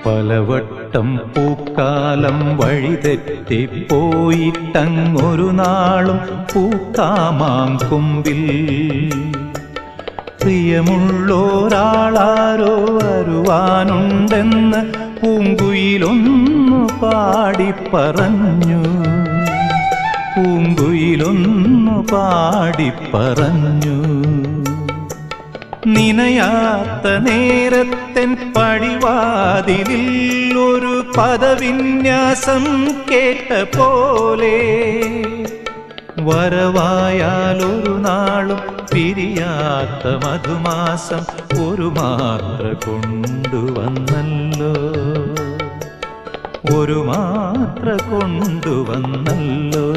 പലവട്ടം പൂക്കാലം വഴിതെറ്റിപ്പോയിട്ടങ്ങൊരു നാളും പൂക്കാമാം കൊമ്പിൽ പ്രിയമുള്ളോരാളാരോ വരുവാനുണ്ടെന്ന് പൂങ്കുയിലൊന്നു പാടിപ്പറഞ്ഞു. പൂങ്കുയിലൊന്നു പാടിപ്പറഞ്ഞു. നിനയാത്ത നേരത്തെൻ പടിവാതിലിൽ ഒരു പദവിന്യാസം കേട്ട പോലെ വരവായാലൊരു നാളും പിരിയാത്ത മധുമാസം ഒരു മാത്ര കൊണ്ടുവന്നല്ലോ. ഒരു മാത്ര കൊണ്ടുവന്നല്ലോ.